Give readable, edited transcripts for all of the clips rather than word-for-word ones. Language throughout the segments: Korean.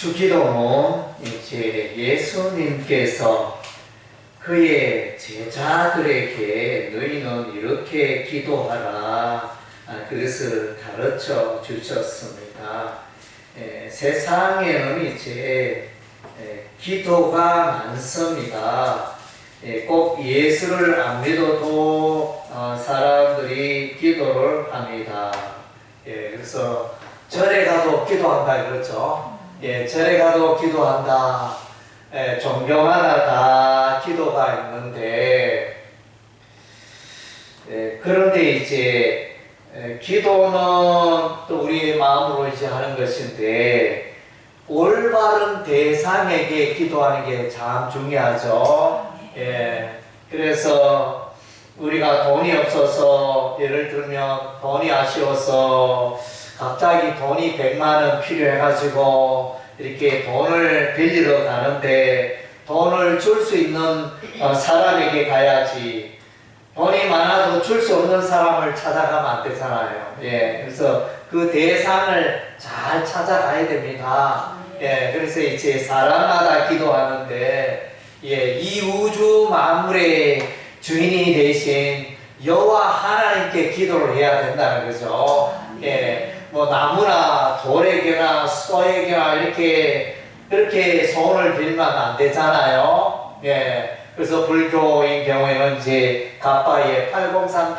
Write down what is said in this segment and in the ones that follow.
주기도문 이제 예수님께서 그의 제자들에게 너희는 이렇게 기도하라 그것을 가르쳐 주셨습니다. 세상에는 이제 기도가 많습니다. 꼭 예수를 안 믿어도 사람들이 기도를 합니다. 그래서 절에 가도 기도한다 그렇죠. 절에 가도 기도한다. 종교마다 다 기도가 있는데 그런데 이제 기도는 또 우리의 마음으로 이제 하는 것인데 올바른 대상에게 기도하는 게 참 중요하죠. 그래서 우리가 돈이 없어서 예를 들면 돈이 아쉬워서 갑자기 돈이 100만 원 필요해가지고 이렇게 돈을 빌리러 가는데 돈을 줄 수 있는 사람에게 가야지 돈이 많아도 줄 수 없는 사람을 찾아가면 안 되잖아요. 그래서 그 대상을 잘 찾아가야 됩니다. 그래서 이제 사람마다 기도하는데 이 우주 만물의 주인이 되신 여호와 하나님께 기도를 해야 된다는 거죠. 뭐 나무나 돌에게나 소에게나 그렇게 소원을 빌면 안 되잖아요. 그래서 불교인 경우에는 이제 가까이에 팔공산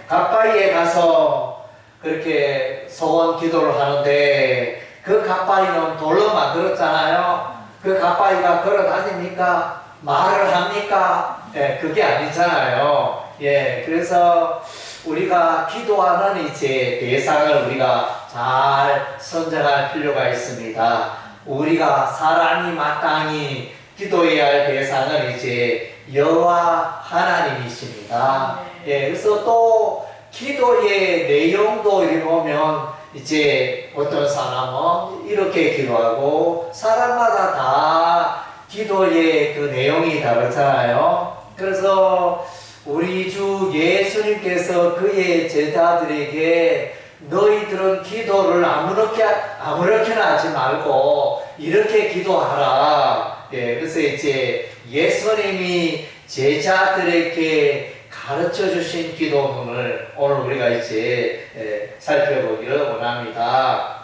가까이에 가서 그렇게 소원 기도를 하는데 그 가까이는 돌로 만들었잖아요. 그 가까이가 걸어 다닙니까? 말을 합니까? 그게 아니잖아요. 그래서 우리가 기도하는 이제 대상을 우리가 잘 선정할 필요가 있습니다. 우리가 사람이 마땅히 기도해야 할 대상은 이제 여호와 하나님이십니다. 그래서 또 기도의 내용도 이렇게 보면 이제 어떤 사람은 이렇게 기도하고 사람마다 다 기도의 그 내용이 다르잖아요. 그래서 우리 주 예수님께서 그의 제자들에게 너희들은 기도를 아무렇게나 하지 말고 이렇게 기도하라. 그래서 이제 예수님이 제자들에게 가르쳐 주신 기도문을 오늘 우리가 이제 살펴보기를 원합니다.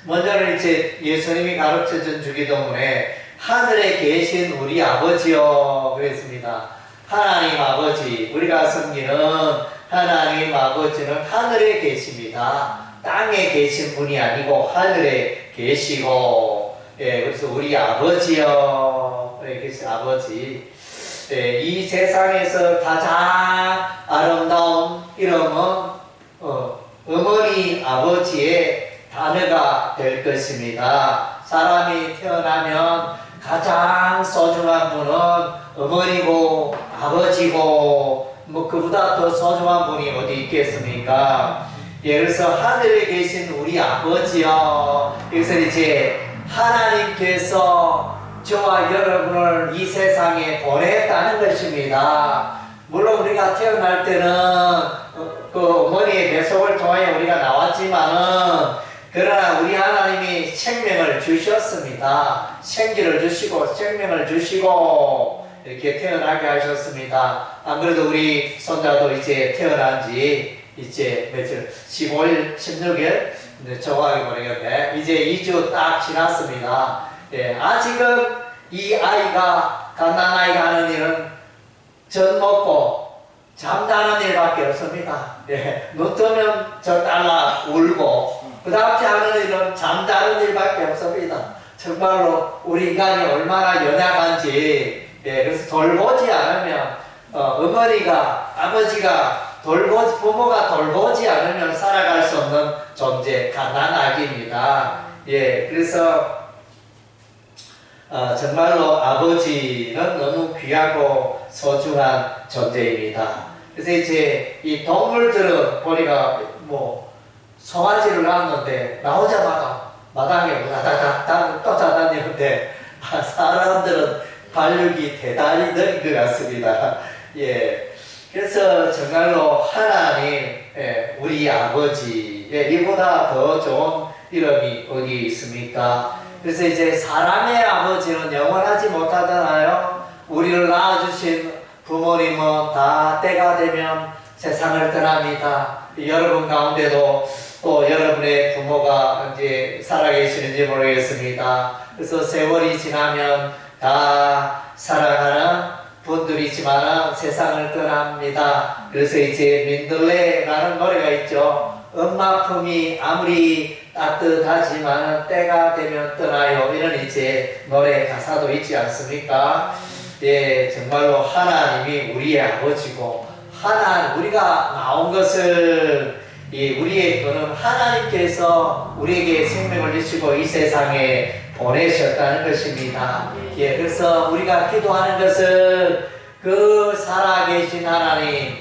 먼저는 이제 예수님이 가르쳐 준 주기도문에 하늘에 계신 우리 아버지여 그랬습니다. 하나님 아버지, 우리가 섬기는 하나님 아버지는 하늘에 계십니다. 땅에 계신 분이 아니고 하늘에 계시고, 그래서 우리 아버지여, 계신 아버지. 이 세상에서 가장 아름다운 이름은 어머니 아버지의 단어가 될 것입니다. 사람이 태어나면 가장 소중한 분은 어머니고 아버지고 뭐 그보다 더 소중한 분이 어디 있겠습니까? 그래서 하늘에 계신 우리 아버지요. 여기서 이제 하나님께서 저와 여러분을 이 세상에 보냈다는 것입니다. 물론 우리가 태어날 때는 그 어머니의 배속을 통하여 우리가 나왔지만은 그러나 우리 하나님이 생명을 주셨습니다. 생기를 주시고 생명을 주시고 이렇게 태어나게 하셨습니다. 안 그래도 우리 손자도 이제 태어난 지 이제 며칠 15일, 16일 정확하게 모르겠네. 이제 2주 딱 지났습니다. 아직은 이 아이가 갓난아이가 하는 일은 젖 먹고 잠자는 일밖에 없습니다. 눈 뜨면 저 딸라 울고 그 다음에 하는 일은 잠자는 일밖에 없습니다. 정말로 우리 인간이 얼마나 연약한지 그래서 돌보지 않으면 어머니가 아버지가 부모가 돌보지 않으면 살아갈 수 없는 존재 갓난아기입니다. 그래서 정말로 아버지는 너무 귀하고 소중한 존재입니다. 그래서 이제 이 동물들은 보니까 뭐 송아지를 낳았는데 나오자마자 마당에 우다다닥 쫓아다니는데 사람들은 발육이 대단히 느린 것 같습니다. 그래서 정말로 하나님 우리 아버지 이보다 더 좋은 이름이 어디 있습니까? 그래서 이제 사람의 아버지는 영원하지 못하잖아요. 우리를 낳아주신 부모님은 다 때가 되면 세상을 떠납니다. 여러분 가운데도 또 여러분의 부모가 이제 살아계시는지 모르겠습니다. 그래서 세월이 지나면 다 살아가는 분들이지만 세상을 떠납니다. 그래서 이제 민들레라는 노래가 있죠. 엄마 품이 아무리 따뜻하지만 때가 되면 떠나요. 이런 이제 노래 가사도 있지 않습니까? 예, 정말로 하나님이 우리의 아버지고 우리가 나온 것을 우리의 그는 하나님께서 우리에게 생명을 주시고 이 세상에 보내셨다는 것입니다. 예, 그래서 우리가 기도하는 것은 그 살아계신 하나님,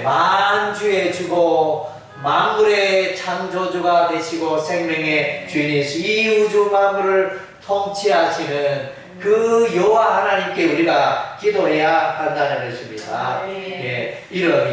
만주의 주고 만물의 창조주가 되시고 생명의 주인이시 이 우주 만물을 통치하시는 그 여호와 하나님께 우리가 기도해야 한다는 것입니다. 예,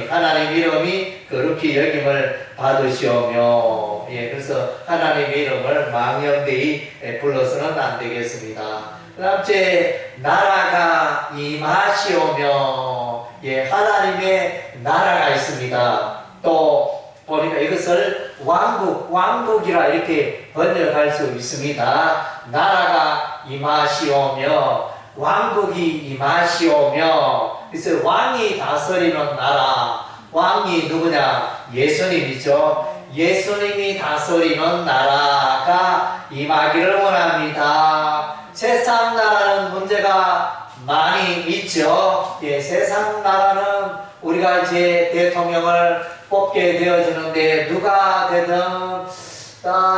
하나님 이름이 거룩히 여김을 받으시오며, 예, 그래서 하나님의 이름을 망령되이 불러서는 안 되겠습니다. 그 다음째 나라가 임하시오며, 예, 하나님의 나라가 있습니다. 또 보니까 이것을 왕국이라 이렇게 번역할 수 있습니다. 나라가 임하시오며, 왕국이 임하시오며, 그래서 왕이 다스리는 나라, 왕이 누구냐? 예수님이죠. 예수님이 다스리는 나라가 임하기를 원합니다. 세상 나라는 문제가 많이 있죠. 예, 세상 나라는 우리가 이제 대통령을 뽑게 되어지는데 누가 되든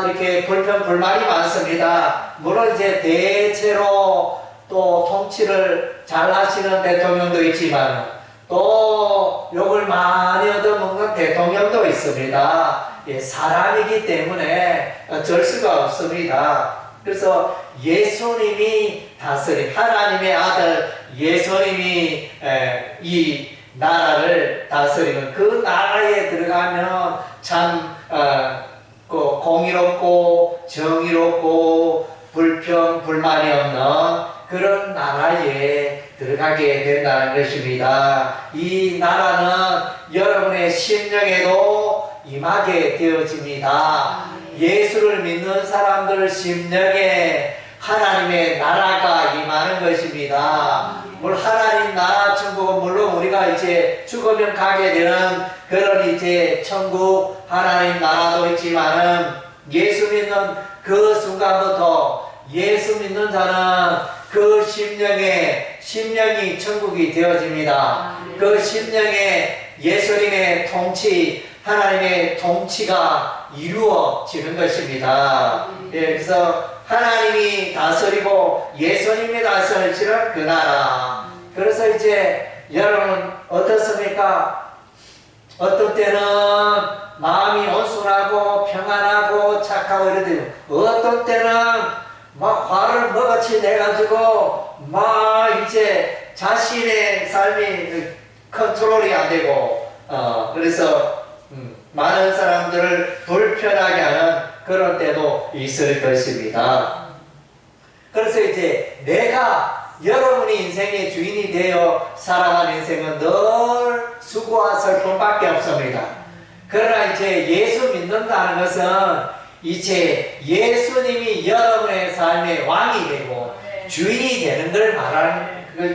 이렇게 불평불만이 많습니다. 물론 이제 대체로 또 통치를 잘 하시는 대통령도 있지만 또 욕을 많이 얻어먹는 대통령도 있습니다. 예, 사람이기 때문에 어쩔 수가 없습니다. 그래서 예수님이 다스린 하나님의 아들 예수님이 이 나라를 다스리는 그 나라에 들어가면 참 공의롭고 정의롭고 불평 불만이 없는 그런 나라에 들어가게 된다는 것입니다. 이 나라는 여러분의 심령에도 임하게 되어집니다. 예수를 믿는 사람들 심령에 하나님의 나라가 임하는 것입니다. 물론 하나님 나라 천국은 물론 우리가 이제 죽으면 가게 되는 그런 이제 천국 하나님 나라도 있지만은 예수 믿는 그 순간부터 예수 믿는 자는 그 심령이 천국이 되어집니다. 그 심령에 예수님의 통치, 하나님의 통치가 이루어지는 것입니다. 예, 그래서 하나님이 다스리고 예수님이 다스리시는 그 나라. 그래서 이제 여러분 어떻습니까? 어떤 때는 마음이 온순하고 평안하고 착하고 이러더니 어떤 때는 막 화를 먹어치 내가지고 막 이제 자신의 삶이 컨트롤이 안 되고 그래서 많은 사람들을 불편하게 하는 그런 때도 있을 것입니다. 그래서 이제 내가 여러분이 인생의 주인이 되어 살아가는 인생은 늘 수고와 슬픔밖에 없습니다. 그러나 이제 예수 믿는다는 것은 이제 예수님이 여러분의 삶의 왕이 되고 주인이 되는 걸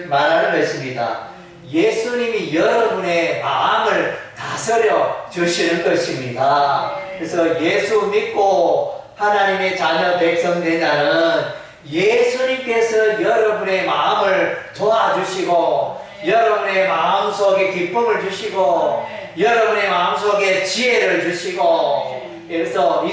말하는 것입니다. 예수님이 여러분의 마음을 다스려 주시는 것입니다. 그래서 예수 믿고 하나님의 자녀 백성 되자는 예수님께서 여러분의 마음을 도와주시고 여러분의 마음속에 기쁨을 주시고 여러분의 마음속에 지혜를 주시고 그래서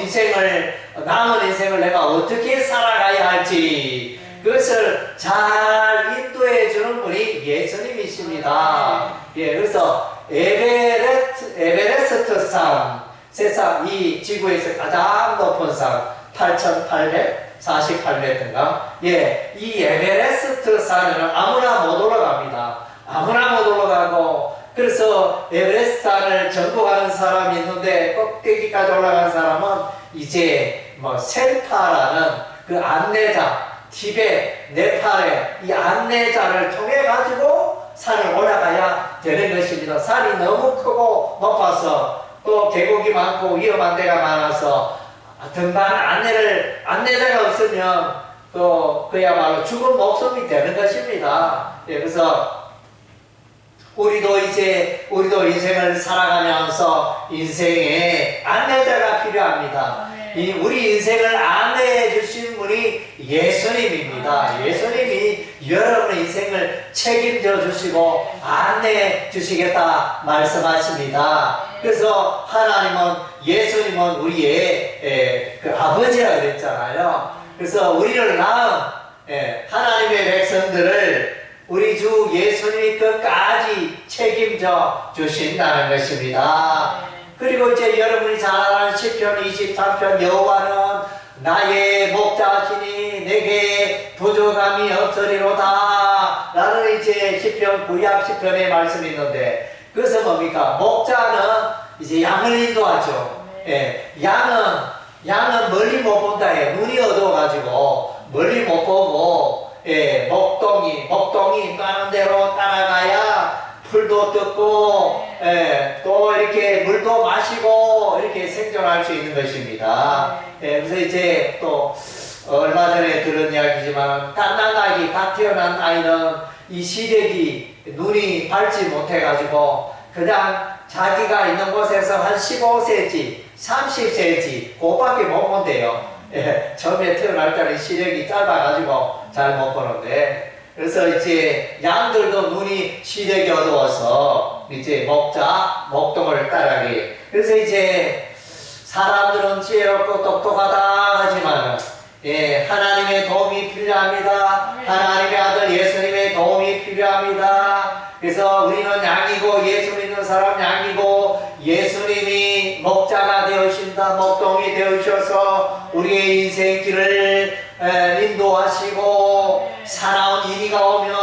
남은 인생을 내가 어떻게 살아가야 할지 그것을 잘 인도해 주는 분이 예수님이십니다. 예, 그래서 에베레스트 산, 세상 이 지구에서 가장 높은 산 8,848m인가? 예, 이 에베레스트 산에는 아무나 못 올라갑니다. 아무나 못 올라가고 그래서 에베레스트 산을 정복하는 사람이 있는데 꼭대기까지 올라간 사람은 이제 셀파라는 그 안내자, 티베트, 네팔의 이 안내자를 통해 가지고 산을 올라가야 되는 것입니다. 산이 너무 크고 높아서 또 계곡이 많고 위험한 데가 많아서 등반 안내자가 없으면 또 그야말로 죽은 목숨이 되는 것입니다. 그래서 우리도 인생을 살아가면서 인생에 안내자가 필요합니다. 우리 인생을 안내해 주신 분이 예수님입니다. 예수님이 여러분의 인생을 책임져 주시고 안내해 주시겠다 말씀하십니다. 그래서 예수님은 우리의 그 아버지라 그랬잖아요. 그래서 우리를 낳은 하나님의 백성들을 우리 주 예수님이 끝까지 책임져 주신다는 것입니다. 그리고 이제 여러분이 잘 아는 시편 23편 여호와는 나의 목자시니 내게 부족함이 없으리로다 라는 이제 시편 구약 시편의 말씀이 있는데 그것은 뭡니까? 목자는 이제 양을 인도하죠. 양은 멀리 못 본다 해. 눈이 어두워가지고 멀리 못 보고 목동이 가는 대로 따라가야 풀도 뜯고 또 이렇게 물도 마시고 이렇게 생존할 수 있는 것입니다. 그래서 이제 또 얼마 전에 들은 이야기지만 갓 태어난 아이는 이 시력이 눈이 밝지 못해가지고 그냥 자기가 있는 곳에서 한 15cm, 30cm 그거밖에 못 본대요. 처음에 태어날 때는 시력이 짧아가지고 잘 못 보는데 그래서 이제 양들도 눈이 시력이 어두워서 이제 목동을 따라가게. 그래서 이제 사람들은 지혜롭고 똑똑하다 하지만 하나님의 도움이 필요합니다. 하나님의 아들 예수님의 도움이 필요합니다. 그래서 우리는 양이고 예수 믿는 사람 양이고 예수님이 목자가 되어주신다. 목동이 되어주셔서 우리의 인생길을 인도하시고 사나운 이리가 오면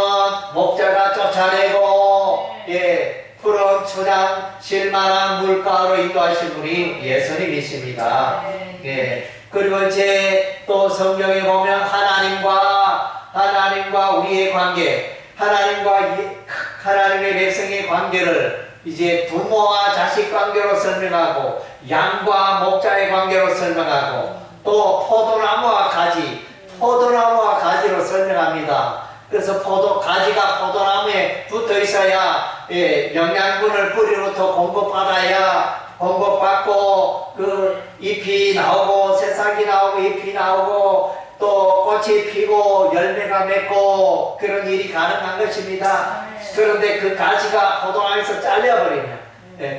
목자가 쫓아내고 푸른 초장 실만한 물가로 인도하신 분이 예수님이십니다. 그리고 이제 또 성경에 보면 하나님과 우리의 관계, 하나님의 백성의 관계를 이제 부모와 자식 관계로 설명하고 양과 목자의 관계로 설명하고 또 포도나무와 가지로 설명합니다. 그래서 가지가 포도나무에 붙어 있어야 영양분을 뿌리로부터 공급받고 그 잎이 나오고 새싹이 나오고 잎이 나오고 또 꽃이 피고 열매가 맺고 그런 일이 가능한 것입니다. 그런데 그 가지가 포도나무에서 잘려버리면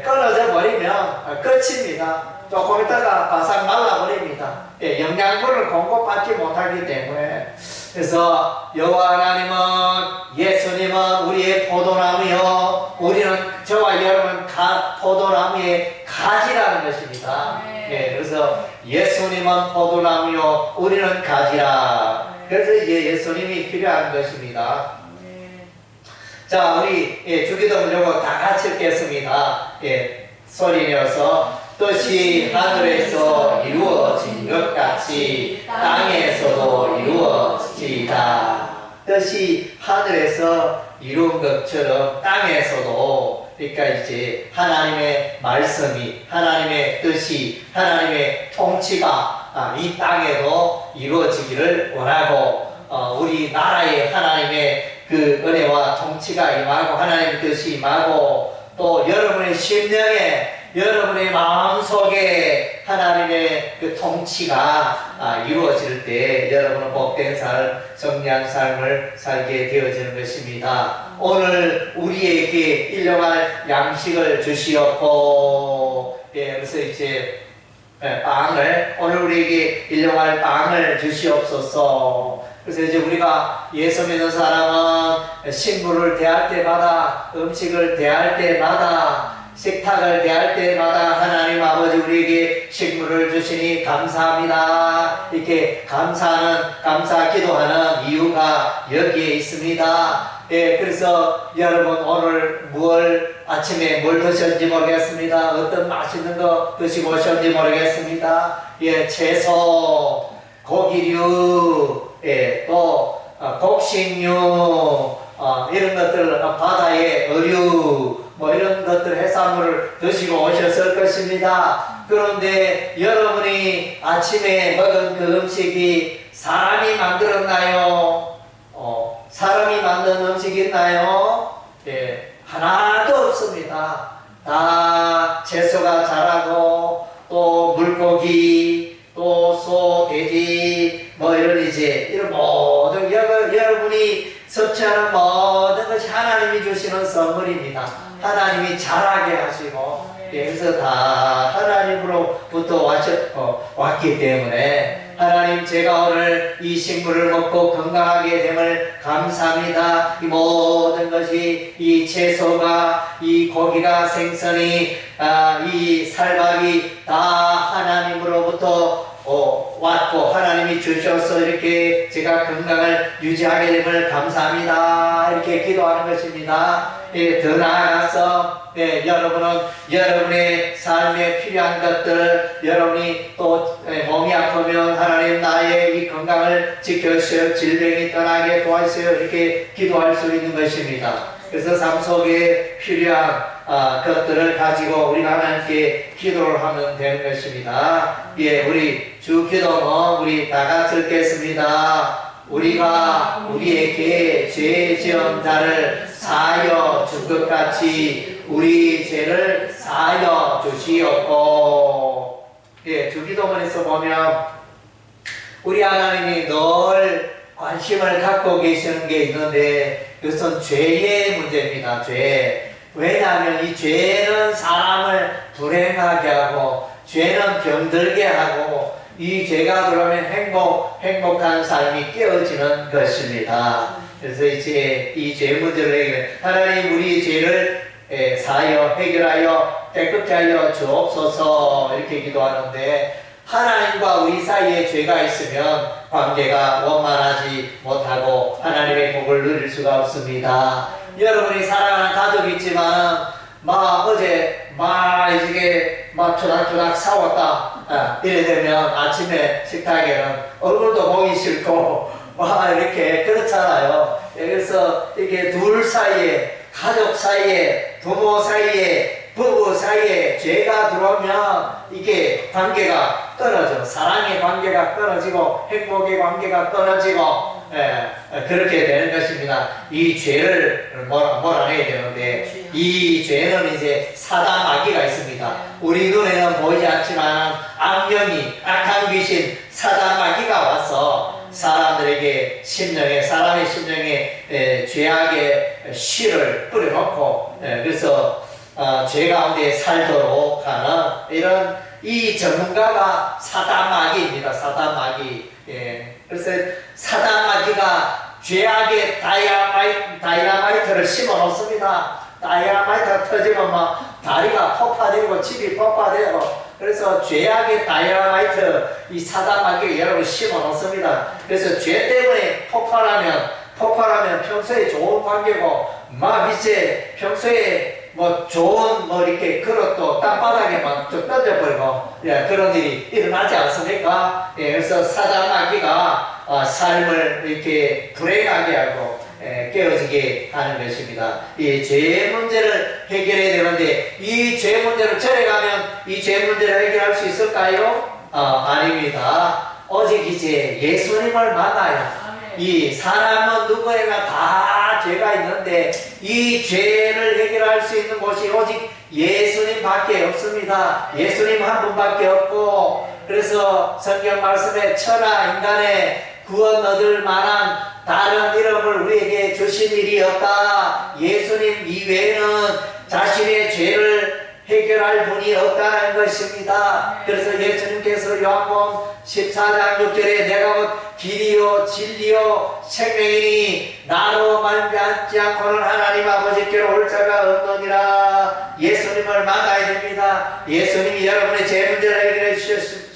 끊어져 버리면 끝입니다. 조금 있다가 바싹 말라버립니다. 영양분을 공급받지 못하기 때문에. 그래서 여호와 하나님은 예수님은 우리의 포도나무요 우리는 저와 여러분 포도나무의 가지라는 것입니다. 그래서 예수님은 포도나무요 우리는 가지라. 그래서 이제 예수님이 필요한 것입니다. 자, 우리 주기도문 요거 다 같이 읽겠습니다. 소리 내어서 뜻이 하늘에서 이루어진 것 같이 땅에서도 이루어지다. 뜻이 하늘에서 이룬 것처럼 땅에서도, 그러니까 이제 하나님의 말씀이, 하나님의 뜻이, 하나님의 통치가 이 땅에도 이루어지기를 원하고, 우리 나라에 하나님의 그 은혜와 통치가 임하고 하나님의 뜻이 임하고 또 여러분의 심령에 여러분의 마음속에 하나님의 그 통치가 이루어질 때 여러분은 복된 삶, 정리한 삶을 살게 되어지는 것입니다. 오늘 우리에게 일용할 양식을 주시옵고, 그래서 이제 오늘 우리에게 일용할 빵을 주시옵소서. 그래서 이제 우리가 예수 믿는 사람은 식물을 대할 때마다, 음식을 대할 때마다, 식탁을 대할 때마다 하나님 아버지 우리에게 식물을 주시니 감사합니다. 이렇게 감사 기도하는 이유가 여기에 있습니다. 예, 그래서 여러분 오늘 아침에 뭘 드셨는지 모르겠습니다. 어떤 맛있는 거 드시고 오셨는지 모르겠습니다. 예, 채소, 고기류, 예, 또 곡식류, 이런 것들, 바다의 어류, 뭐 이런 것들 해산물을 드시고 오셨을 것입니다. 그런데 여러분이 아침에 먹은 그 음식이 사람이 만들었나요? 사람이 만든 음식이 있나요? 예, 하나도 없습니다. 다 채소가 자라고, 또 물고기, 또 소, 돼지, 뭐 이런 모든 여러분이 섭취하는 모든 것이 하나님이 주시는 선물입니다. 하나님이 자라게 하시고, 예, 그래서 다 하나님으로부터 왔기 때문에 하나님, 제가 오늘 이 식물을 먹고 건강하게 됨을 감사합니다. 이 모든 것이, 이 채소가, 이 고기가, 생선이, 이 살밥이 다 하나님으로부터 왔고 하나님이 주셔서 이렇게 제가 건강을 유지하게 됨을 감사합니다. 이렇게 기도하는 것입니다. 예, 더 나아가서 여러분은 여러분의 삶에 필요한 것들, 여러분이 또 몸이 아프면 하나님 나의 이 건강을 지켜주시어 질병이 떠나게 도와주세요. 이렇게 기도할 수 있는 것입니다. 그래서 삶 속에 필요한 것들을 가지고 우리가 하나님께 기도를 하면 되는 것입니다. 예, 우리 주 기도는 우리 다 같이 읽겠습니다. 우리가 우리에게 죄 지은 자를 사하여 준 것 같이 우리 죄를 사하여 주시옵고. 예, 주 기도문에서 보면 우리 하나님이 늘 관심을 갖고 계시는 게 있는데 그것은 죄의 문제입니다. 죄. 왜냐하면 이 죄는 사람을 불행하게 하고 죄는 병들게 하고 이 죄가 들어오면 행복한 삶이 깨어지는 것입니다. 그래서 이제 이 죄 문제를 해결해 하나님 우리 죄를 사하여 해결하여 깨끗게 하여 주옵소서 이렇게 기도하는데 하나님과 우리 사이에 죄가 있으면 관계가 원만하지 못하고 하나님의 복을 누릴 수가 없습니다. 여러분이 사랑하는 가족이 있지만 어제 이게 초닥초닥 싸웠다 이래 되면 아침에 식탁에는 얼굴도 보기 싫고 이렇게 그렇잖아요. 그래서 이게 둘 사이에 가족 사이에 부모 사이에 부부 사이에 죄가 들어오면 이게 관계가 끊어져. 사랑의 관계가 끊어지고 행복의 관계가 끊어지고 그렇게 되는 것입니다. 이 죄를 몰아내야 되는데 이 죄는 이제 사단 마귀가 있습니다. 우리 눈에는 보이지 않지만 악령이 악한 귀신 사단 마귀가 와서 사람들에게 사람의 심령에 죄악의 씨를 뿌려놓고 그래서 죄 가운데 살도록 하는 이런 이 전문가가 사단 마귀입니다. 사단 마귀. 예. 그래서 사단 마귀가 죄악의 다이나마이트를 심어 놓습니다. 다이나마이트가 터지면 다리가 폭파되고 집이 폭파되고 그래서 죄악의 다이나마이트 이 사단 마귀가 여러분 심어 놓습니다. 그래서 죄 때문에 폭발하면 평소에 좋은 관계고 밑에 평소에 좋은 이렇게 그릇도 땅바닥에만 좀 던져버리고 그런 일이 일어나지 않습니까? 그래서 사단 마귀가 삶을 이렇게 불행하게 하고 깨어지게 하는 것입니다. 이 죄 문제를 해결해야 되는데 이 죄 문제를 절에 가면 이 죄 문제를 해결할 수 있을까요? 아닙니다. 오직 이제 예수님을 만나야 이 사람은 누구에나 다 죄가 있는데 이 죄를 해결할 수 있는 곳이 오직 예수님밖에 없습니다. 예수님 한 분밖에 없고 그래서 성경 말씀에 천하 인간의 구원 얻을 만한 다른 이름을 우리에게 주신 일이 없다. 예수님 이외에는 자신의 죄를 해결할 분이 없다는 것입니다. 그래서 예수님께서 요한복음 14장 6절에 내가 곧 길이요 진리요 생명이니 나로 말미암지 않고는 하나님 아버지께로 올 자가 없느니라. 예수님을 만나야 됩니다. 예수님이 여러분의 죄 문제를 해결해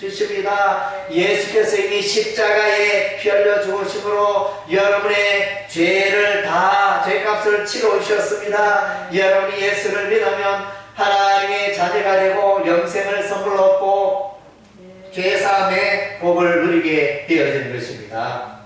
주십니다. 예수께서 이미 십자가에 피 흘려 죽으심으로 여러분의 죄를 다 죄 값을 치러 오셨습니다. 여러분이 예수를 믿으면 하나님의 자녀가 되고 영생을 선물로 얻고 죄사함의 복을 누리게 되어지는 것입니다.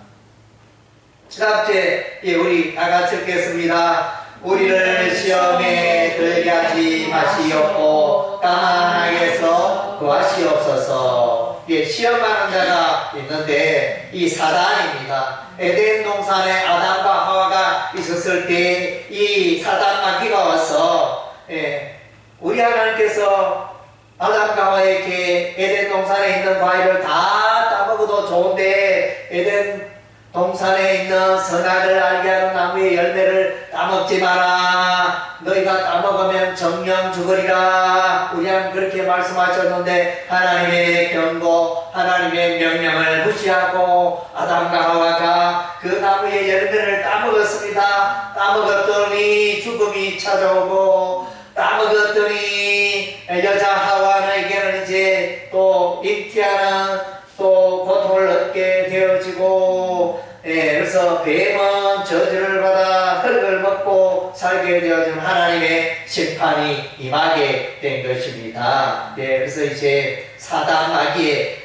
다음째 우리 다 같이 읽겠습니다. 우리를 시험에 들게 하지 마시옵고 까만 악에서 구하시옵소서. 시험하는 자가 있는데 이 사단입니다. 에덴 동산에 아담과 하와가 있었을 때 이 사단 마귀가 와서 우리 하나님께서 아담과 하와에게 에덴 동산에 있는 과일을 다 따먹어도 좋은데 에덴 동산에 있는 선악을 알게 하는 나무의 열매를 따먹지 마라. 너희가 따먹으면 정령 죽으리라. 우리 하나님 그렇게 말씀하셨는데 하나님의 경고, 하나님의 명령을 무시하고 아담과 하와가 그 나무의 열매를 따먹었습니다. 따먹었더니 죽음이 찾아오고 따먹었더니 여자 하와에게는 이제 또 잉태하는 또 고통을 얻게 되어지고 그래서 뱀은 저주를 받아 흙을 먹고 살게 되어진 하나님의 심판이 임하게 된 것입니다. 그래서 이제 사단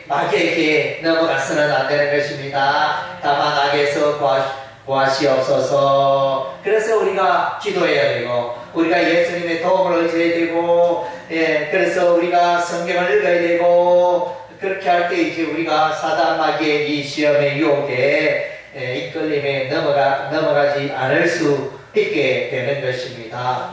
마귀에게 넘어가서는 안 되는 것입니다. 다만 악에서 구하시옵소서. 그래서 우리가 기도해야 되고 우리가 예수님의 도움을 의지해야 되고 그래서 우리가 성경을 읽어야 되고 그렇게 할 때 이제 우리가 사단 마귀의 이 시험의 유혹에 이끌림에 넘어가지 않을 수 있게 되는 것입니다.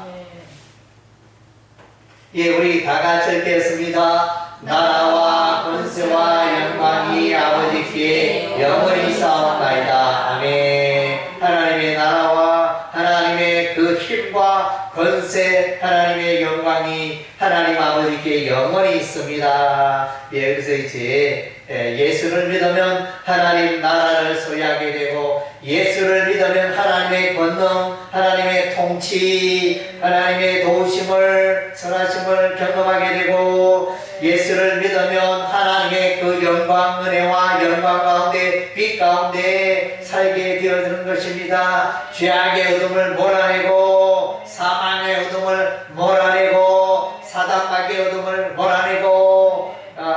우리 다 같이 읽겠습니다. 나라와 권세와 영광이 아버지께 영원히 있사옵나이다. 아멘. 하나님의 나라와 하나님의 그 힘과 권세, 하나님의 영광이 하나님 아버지께 영원히 있습니다. 그래서 이제 예수를 믿으면 하나님 나라를 소유하게 되고 예수를 믿으면 하나님의 권능, 하나님의 통치, 하나님의 도우심을, 선하심을 경험하게 되고 예수를 믿으면 하나님의 그 영광, 은혜와 영광 가운데 빛 가운데 살게 되어지는 것입니다. 죄악의 어둠을 몰아내고 사망의 어둠을 몰아내고 사단 마귀의 어둠을 몰아내고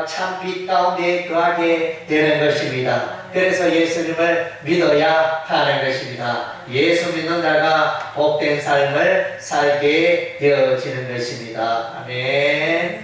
참 빛 가운데 거하게 되는 것입니다. 그래서 예수님을 믿어야 하는 것입니다. 예수 믿는 자가 복된 삶을 살게 되어지는 것입니다. 아멘.